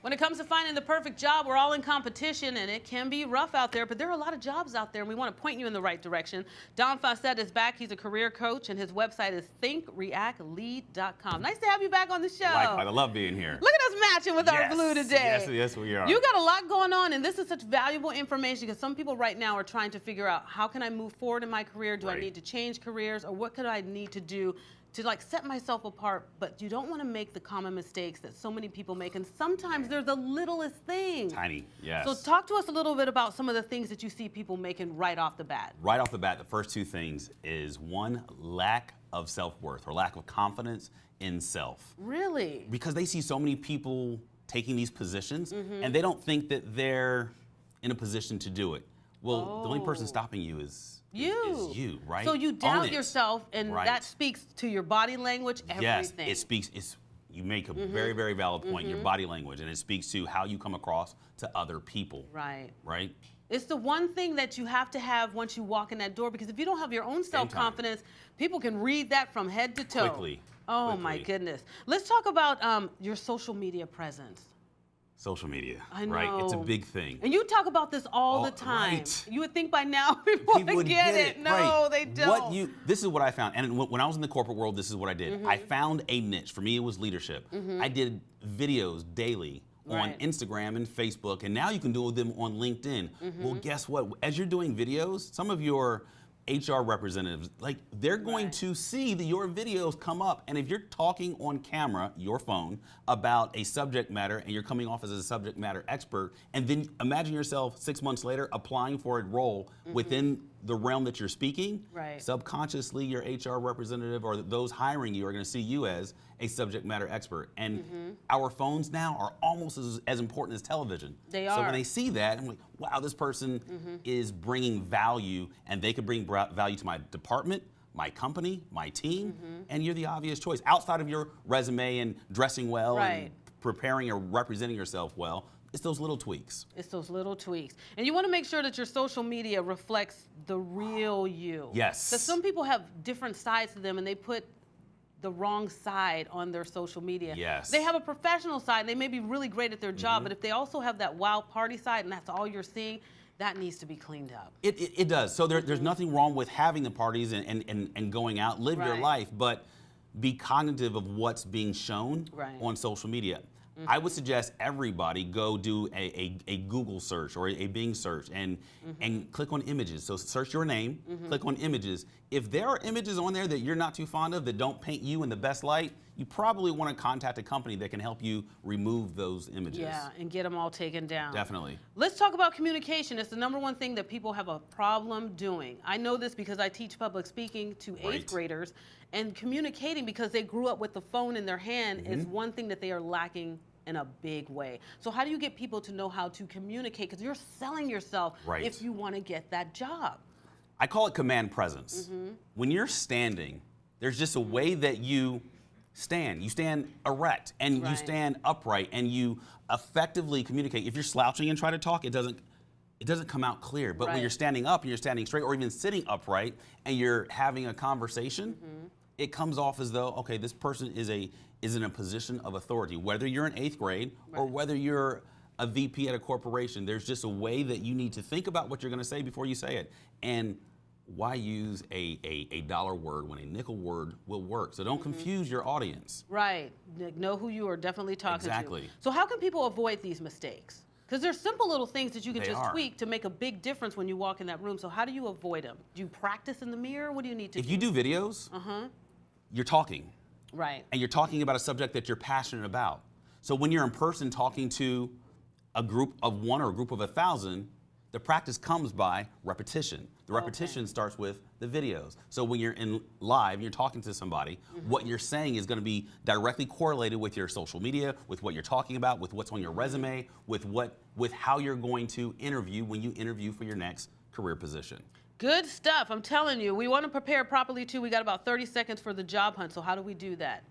When it comes to finding the perfect job, we're all in competition, and it can be rough out there, but there are a lot of jobs out there, and we want to point you in the right direction. Don Faussette is back. He's a career coach, and his website is thinkreactlead.com. Nice to have you back on the show. Likewise, I love being here. Look at us matching with our blue today. Yes, we are. You got a lot going on, and this is such valuable information because some people right now are trying to figure out, how can I move forward in my career? Do I need to change careers, or what could I need to do to like set myself apart? But you don't want to make the common mistakes that so many people make, and sometimes they're the littlest thing. Tiny, yes. So talk to us a little bit about some of the things that you see people making right off the bat. Right off the bat, the first two things is one, lack of self-worth or lack of confidence in self. Really? Because they see so many people taking these positions and they don't think that they're in a position to do it. Well, the only person stopping you is you, right? So you doubt yourself, and that speaks to your body language, everything. Yes, it speaks. You make a very, very valid point, your body language, and it speaks to how you come across to other people. Right. Right? It's the one thing that you have to have once you walk in that door, because if you don't have your own self-confidence, people can read that from head to toe. Quickly. Oh, my goodness. Let's talk about your social media presence. Social media, I know. right? It's a big thing. And you talk about this all the time. Right. You would think by now people would get it. No, they don't. This is what I found. And when I was in the corporate world, this is what I did. I found a niche. For me, it was leadership. I did videos daily on Instagram and Facebook, and now you can do them on LinkedIn. Well, guess what? As you're doing videos, some of your HR representatives, like, they're going to see that your videos come up, and if you're talking on camera, your phone, about a subject matter, and you're coming off as a subject matter expert, and then imagine yourself 6 months later applying for a role within the realm that you're speaking, subconsciously your HR representative or those hiring you are going to see you as a subject matter expert. And our phones now are almost as important as television. They are. So when they see that, I'm like, wow, this person is bringing value, and they could bring value to my department, my company, my team, and you're the obvious choice. Outside of your resume and dressing well and preparing or representing yourself well, it's those little tweaks. It's those little tweaks. And you want to make sure that your social media reflects the real you. Yes. Because some people have different sides to them, and they put the wrong side on their social media. Yes. They have a professional side, and they may be really great at their job, but if they also have that wild party side and that's all you're seeing, that needs to be cleaned up. It does. So there's nothing wrong with having the parties and going out, live your life, but be cognitive of what's being shown on social media. I would suggest everybody go do a Google search or a Bing search and click on images. So search your name, click on images. If there are images on there that you're not too fond of, that don't paint you in the best light, you probably want to contact a company that can help you remove those images. Yeah, and get them all taken down. Definitely. Let's talk about communication. It's the #1 thing that people have a problem doing. I know this because I teach public speaking to 8th graders, and communicating, because they grew up with the phone in their hand, is one thing that they are lacking in a big way. So how do you get people to know how to communicate? Because you're selling yourself if you want to get that job. I call it command presence. When you're standing, there's just a way that you stand. You stand erect, and you stand upright, and you effectively communicate. If you're slouching and try to talk, it doesn't come out clear. But when you're standing up and you're standing straight, or even sitting upright, and you're having a conversation, it comes off as though, okay, this person is in a position of authority. Whether you're in 8th grade or whether you're a VP at a corporation, there's just a way that you need to think about what you're going to say before you say it. And why use a dollar word when a nickel word will work? So don't confuse your audience. Right. Know who you are definitely talking to. Exactly. So how can people avoid these mistakes? Because there's simple little things that you can just tweak to make a big difference when you walk in that room. So how do you avoid them? Do you practice in the mirror? What do you need to do? If you do videos, you're talking. Right. And you're talking about a subject that you're passionate about. So when you're in person talking to a group of 1 or a group of 1,000, the practice comes by repetition. The repetition starts with the videos. So when you're in live and you're talking to somebody, what you're saying is going to be directly correlated with your social media, with what you're talking about, with what's on your resume, with how you're going to interview when you interview for your next career position. Good stuff. I'm telling you, we want to prepare properly too. We got about 30 seconds for the job hunt. So how do we do that?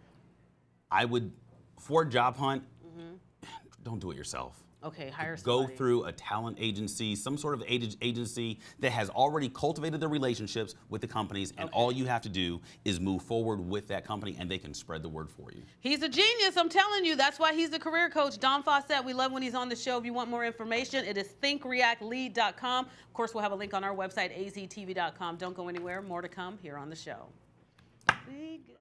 For a job hunt, don't do it yourself. Okay, hire Go somebody. through a talent agency, some sort of agency that has already cultivated the relationships with the companies, and all you have to do is move forward with that company, and they can spread the word for you. He's a genius, I'm telling you. That's why he's a career coach. Don Faussette, we love when he's on the show. If you want more information, it is thinkreactlead.com. Of course, we'll have a link on our website, AZTV.com. Don't go anywhere. More to come here on the show.